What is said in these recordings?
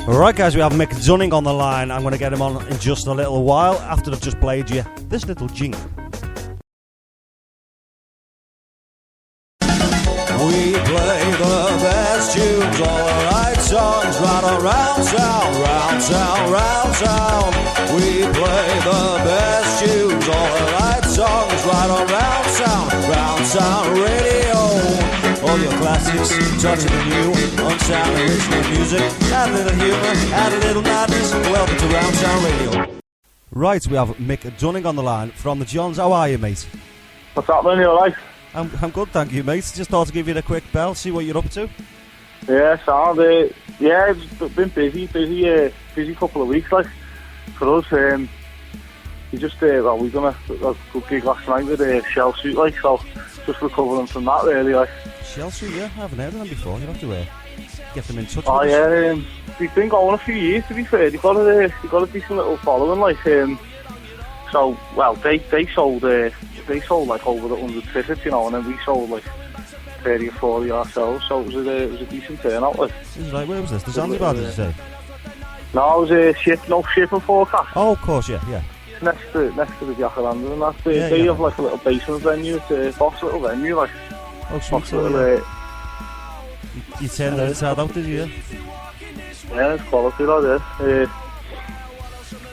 Right guys, we have Mick Dunning on the line. I'm going to get him on in just a little while after I've just played you this little jingle. We play the best tunes, all the right songs, right around town, round town, round town. We play the best tunes, all the right songs, right around town, round town radio. All your classics, touching the new, unsigned original music. Add a little humour, add a little madness. Welcome to Round Town Radio. Right, we have Mick Dunning on the line from the Johns. How are you, mate? What's happening? You alright? I'm good, thank you, mate. Just thought to give you a quick bell, see what you're up to. Yeah, sound. Yeah, it's been busy couple of weeks, like, for us. We just, well, we've done a good gig last night with Shell Suit, like, so just recovering from that, really, like. Shell Suit, yeah, I haven't heard of them before. You have to get them in touch with us. Oh, yeah, they've been going a few years, to be fair. They've got a decent little following, like, so, well, they sold like over 100 tickets, you know, and then we sold like 30 or 40 ourselves, so it was a decent turnout, like. Right, where was this? The Zanzibar, did you say? No, it was shipping forecast. Oh, of course, yeah. Next to the Jacaranda, and that they have like a little basement venue. It's a box little venue, like. Oh, sweet. So, you turned it inside out, did you? Yeah, it's quality, like this.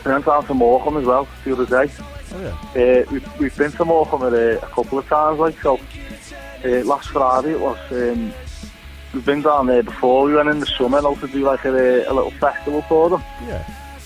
We went down to Morecambe as well the other day. Oh yeah. We've been to Morecambe a couple of times, like, so. Last Friday it was. We've been down there before. We went in the summer to do like a little festival for them. Yeah.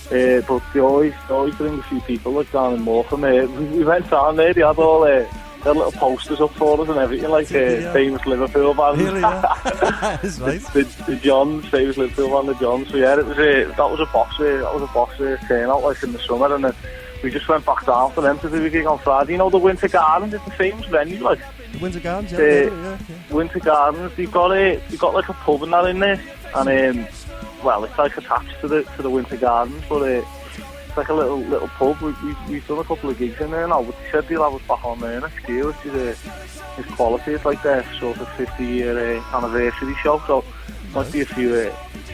But they always bring a few people, like, down in Morecambe. We went down there. They had all their little posters up for us and everything, like famous Liverpool band. Really? Yeah. That's nice. the Johns, famous Liverpool band, the Johns. So yeah, that was a box turnout, like, in the summer, and then we just went back down for them to do a gig on Friday. You know, the Winter Gardens is the famous venue, like. The Winter Gardens, yeah. The Winter Gardens. They've got like a pub and that in there, and well, it's like attached to the Winter Gardens, but it's like a little pub. We've done a couple of gigs in there now, but they said they'll have us back on there next year, which is quality. It's like their sort of 50-year anniversary show, so might be a few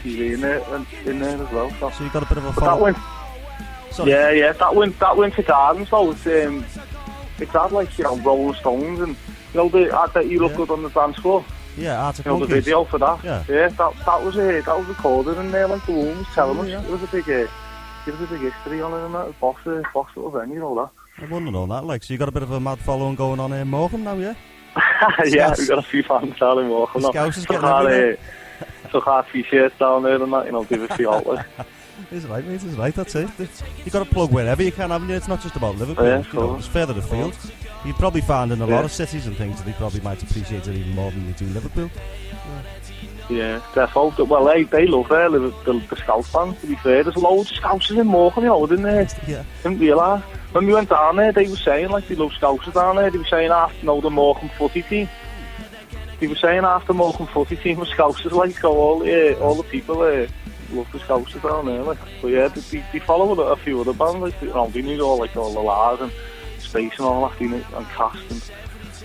TV in there as well. So you got a bit of a follow. Yeah, that Winter Gardens though, it's had like, you know, Rolling Stones and, you know, the ad that you look good on the dance floor. Yeah, Arctic Monkeys. The video for that. Yeah, that was recorded in there, like the woman was telling us. It was a big history on it and that. Boss little venue and all that. I wouldn't know that, like, so you got a bit of a mad following going on in Morecambe now, yeah? Yeah, we've got a few fans down in Morecambe now. Scouts is getting everywhere. Took our t-shirts down there and that, you know, give a few outlets. It's right, mate, it's right, that's it. You got to plug wherever you can, haven't you? It's not just about Liverpool, yeah, you know, it's further afield. You'd probably find in a lot of cities and things that they probably might appreciate it even more than they do Liverpool. Yeah, definitely. Well, they love the Scouse fans, to be fair. There's loads of Scousers in Morecambe, you know, didn't there? Yeah. Didn't realise. When we went down there, they were saying, like, they love Scousers down there. They were saying after, you know, the Morecambe footy team. They were saying after Morecambe footy team was Scousers, like, so all the people love the Scousers down there, like. But yeah, they follow a few other bands, like, you know, they knew all the Lars and Space and all that, and Cast, and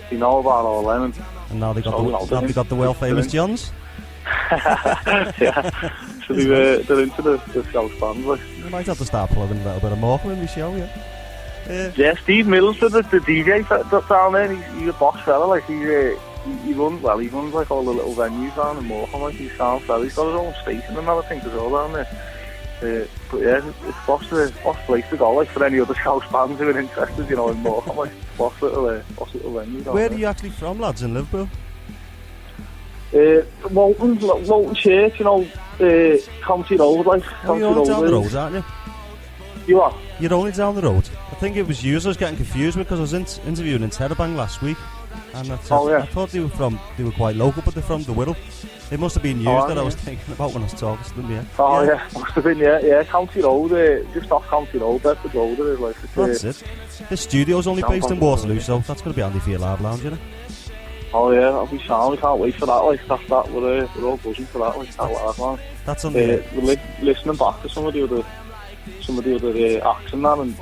they know about all them. And now they got the world famous Johns. Yeah, so they're into the Scouse bands, like. You might have to start plugging a little bit of Morecambe in the show, yeah. Yeah, Steve Middlesbrough, the DJ down there, he's a boss fella, like, he runs like all the little venues down in Morecambe, like, he sounds fella. He's got his own station and all, I think, as well down there. But yeah, it's boss place to go, like, for any other Scouse bands who are interested, you know, in Morecambe, like, boss little venue down Where there. are you actually from, lads, in Liverpool? Walton Church, you know, County Road, like. You're only down the road, aren't you? You are? You're only down the road. I think it was you I was getting confused with, because I was interviewing in Interrobang last week, and I thought they were quite local, but they're from the Whittle. It must have been news that I was thinking about when I was talking to them, yeah. Oh yeah, must have been, yeah, County Road, just off County Road, Bedford Road, it is, like. That's it. This studio's only based in Waterloo, so that's going to be handy for your live lounge, you know. Oh yeah, that'll be sound. We can't wait for that. Like we're all buzzing for that. Like that live lounge. That's on the. We're listening back to some of the other acts and that, and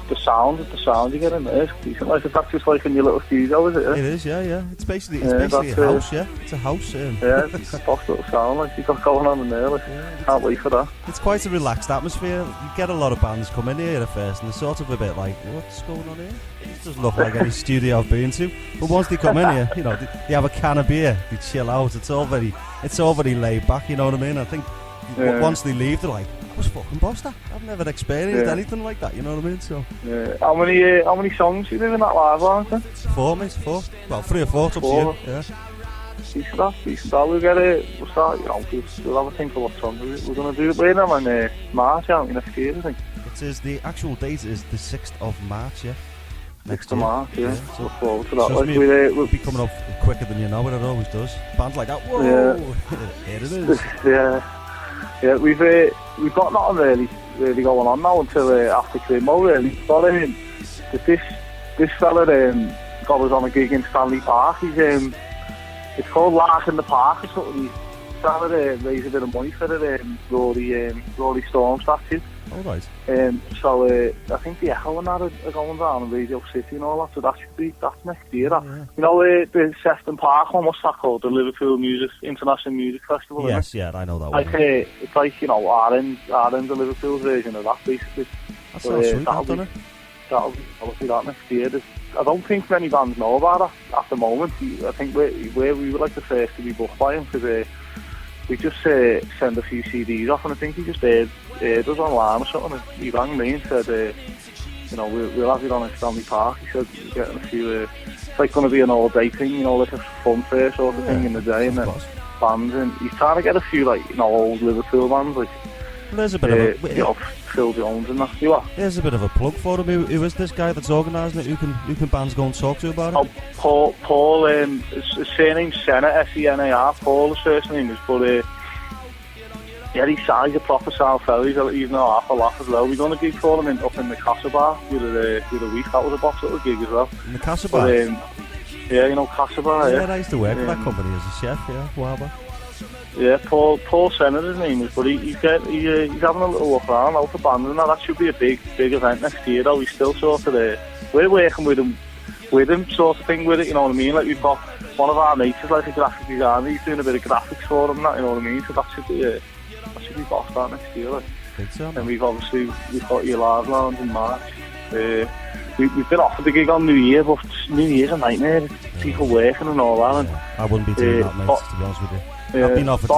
the sound you get in there is decent. Like, that's just like in your little studio, is it? It is, yeah. It's basically a house, yeah. It's a house. Yeah, it's a posh little sound like you got going on in there. Like, can't wait for that. It's quite a relaxed atmosphere. You get a lot of bands come in here at first, and they're sort of a bit like, what's going on here? It doesn't look like any studio I've been to. But once they come in here, you know, they have a can of beer, they chill out. It's all very laid back. You know what I mean? I think once they leave, they're like, I was fucking bossed. I've never experienced anything like that. You know what I mean? So. Yeah. How many songs you do in that live lounge then? 4, mate. 4. Well, 3 or 4. It's up to you. Yeah. Decent. We'll start, you know, we'll have a think of what songs we're going to do. We're them in March, aren't we, next year, I think. The actual date is the 6th of March, yeah. Next year. March, yeah. So look forward to that. Like, we'll be coming up quicker than you know it always does. Bands like that, whoa! Yeah. Here it is. Yeah, we've got nothing really going on now until after Crimo, really. But this fella got us on a gig in Stanley Park. It's called Lark in the Park or something. He's trying to raise a bit of money for the Rory Storm statue. All right. So I think the Echo and that are going down in Radio City and all that. So that's next year. Yeah. You know the Sefton Park one, what's that called? The Liverpool International Music Festival. Yes, yeah, I know that one. It's like, you know, our end of Liverpool's version of that, basically. That sounds sweet, doesn't it? That'll be that next year. I don't think many bands know about that at the moment. I think we were like the first to be booked by him, because we just send a few CDs off, and I think he just heard us online or something, and he rang me and said, you know, we'll have it on at Stanley Park. He said, we're getting a few, it's like going to be an all-day thing, you know, like a fun fair sort of thing in the day, and then bands, and he's trying to get a few, like, you know, old Liverpool bands, like, there's a bit of you know, Phil Jones and that. You are? There's a bit of a plug for him. Who is this guy that's organising it? Who can bands go and talk to about it? Oh, Paul, his surname's Senna, S-E-N-A-R. Paul, his first name is, but yeah, he's a proper sound fella. He's not half a laugh as well. We done a gig for him up in the Casa Bar the other week. That was a box little gig as well. In the Casa Bar? Yeah, you know, Casaba, Yeah, I used to work for that company as a chef, yeah, a while back. Yeah, Paul Senner, his name is, but he's having a little look around out for bands and that should be a big event next year though. He's still sort of there. We're working with him sort of thing with it, you know what I mean? Like we've got one of our mates is like a graphic designer, he's doing a bit of graphics for him, that, you know what I mean? So that should be bossed out next year, like. And we've got your live lounge in March. We've been offered the gig on New Year, but New Year's a nightmare. People working and all that. And, I wouldn't be doing that, mate, to be honest with you. I've been offered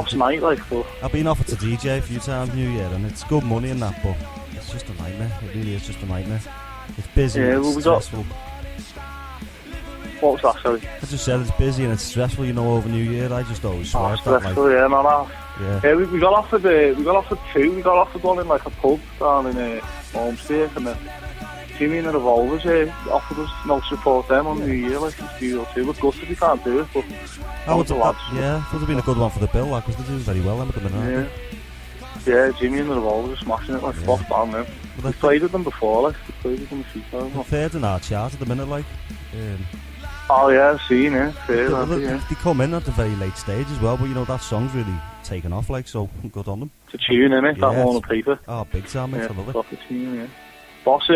I've been offered to DJ a few times New Year, and it's good money in that, but it's just a nightmare. It really is just a nightmare. It's busy and it's stressful. What was that, sorry? I just said it's busy and it's stressful, you know, over New Year. I just always swear that. Stressful, yeah, no. Yeah, we got offered two. We got offered one in like a pub down in Homestead, and then Jimmy and the Revolvers offered us no support them on New Year, like in Studio 2. We're gutted we can't do it, but would have been a good one for the bill, like, because they're doing very well at the minute. Yeah, Jimmy and the Revolvers are smashing it, like, spot down now. We've played with them before, like, we've played with them a few times. They're third in our chart at the minute, like. Oh yeah, I've seen it. They come in at the very late stage as well, but you know, that song's really taken off, like, so good on them. It's a tune, innit? That one on paper. Oh, big time, mate, I love it. It's a tune, yeah. Boss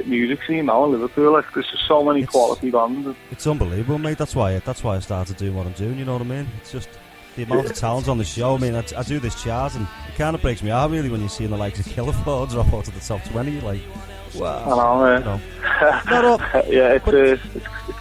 music scene now in Liverpool, like, there's just so many quality bands. It's unbelievable, mate. That's why I started doing what I'm doing, you know what I mean? It's just the amount of talent on the show. I mean, I do this chart, and it kind of breaks me heart, really, when you see the likes of Killer 4 drop out of the top 20, like, wow. I know, yeah, it's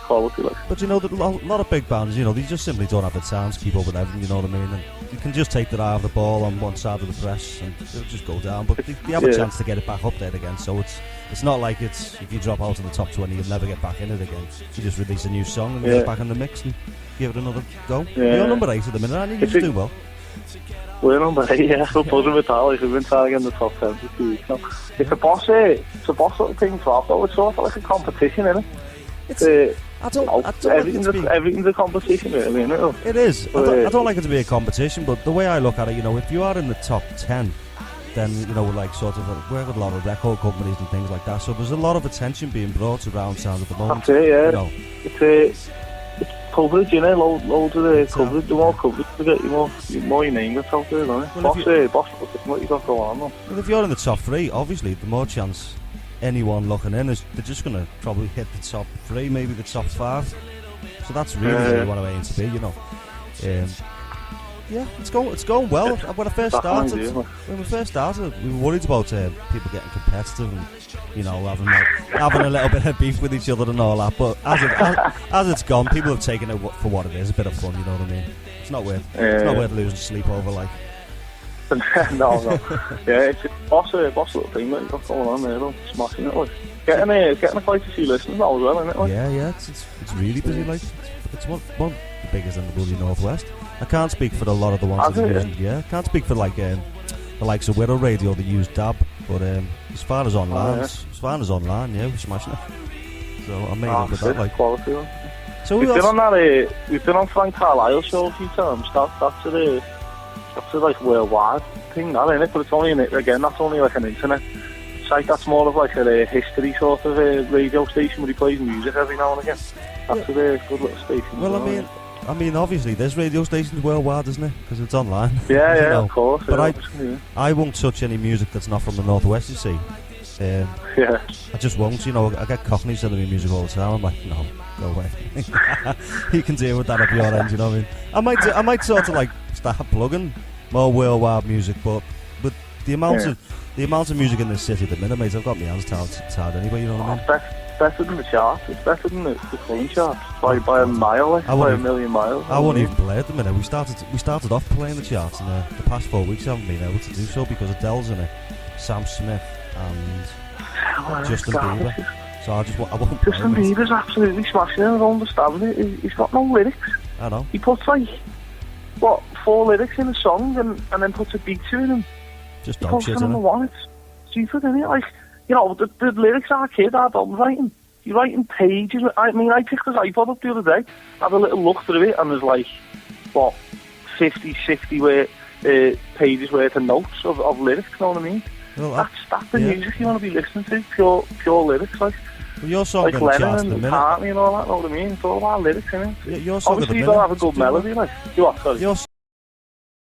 quality, like. But you know, a lot of big bands, you know, they just simply don't have the time to keep up with everything, you know what I mean? And you can just take their eye off the ball on one side of the press and it'll just go down. But they have a chance to get it back up there again, so it's not like it's if you drop out of the top 20 you'll never get back in it again. You just release a new song and get back in the mix and give it another go. You're number 8 at the minute, aren't you? You're doing well. We're number 8, yeah. We're buzzing with that, like, we've been trying to get in the top 10 for 2 weeks now. It's a boss little thing to have, though. It's sort of like a competition, isn't it? Everything's a competition, really, isn't it? It is. I don't like it to be a competition, but the way I look at it, you know, if you are in the top 10, then, you know, like, sort of, work with a lot of record companies and things like that, so there's a lot of attention being brought to Round Sound at the moment. That's it, yeah. You know. It's coverage, you know, loads of the coverage. The more coverage you get, the more your name gets out there, don't it? Well, boss, what you got going on, though. Well, if you're in the top 3, obviously, the more chance anyone looking in is they're just going to probably hit the top 3, maybe the top 5. So that's really where you want to aim to be, you know. Yeah, it's going well. When we first started, we were worried about people getting competitive and, you know, having a little bit of beef with each other and all that. But as it's gone, people have taken it for what it is, a bit of fun. You know what I mean? It's not worth losing sleep over, like. no. Yeah, it's a boss little thing that you've got going on there, though. Smashing it, like. Getting quite a few listeners now as well, isn't it? Like? Yeah, it's really busy, like. It's one of the biggest in the bloody Northwest. I can't speak for a lot of the ones that use. Yeah, can't speak for like the likes of Widow Radio that use DAB, but as far as online, yeah, we're smashing it. So I'm made up with that, like. Quality, like. So we've been on Frank Carlisle's show a few times. That's a like worldwide thing, that, isn't it? But it's only that's only like an internet site. That's more of like a history sort of radio station where he plays music every now and again. That's a good little station. Well, I mean, obviously, there's radio stations worldwide, isn't it? Because it's online. Yeah, you know. Of course. But I won't touch any music that's not from the Northwest, you see. I just won't, you know. I get Cockney sending me music all the time. I'm like, no, go away. You can deal with that at your end, you know what I mean? I might sort of like start plugging more worldwide music, but with the amount of music in this city at the minute, mate, I've got my hands tied anyway, you know what I mean? Better than the charts. It's better than the current charts by a mile, like, by a million miles. I won't even play at the minute. We started off playing the charts, and the past 4 weeks I haven't been able to do so because Adele's in it, Sam Smith, and Justin Bieber. So I won't play. Justin Bieber's absolutely smashing it. I don't understand it. He's got no lyrics. I know. He puts like 4 lyrics in a song and then puts a beat to it and just dog shit, isn't it? It's stupid, isn't it? Like, you know, the lyrics our kid are done writing. You're writing pages. I mean, I picked this iPod up the other day, had a little look through it, and there's like, 50, 60 pages worth of notes of lyrics, you know what I mean? Well, that's the music you want to be listening to, pure lyrics, like. Well, your song like in the charts Lennon at the and minute. McCartney and all that, know what I mean? It's all about lyrics, isn't it? Your song at the Obviously, you minute. gotta have a good melody, like. You what, sorry? Your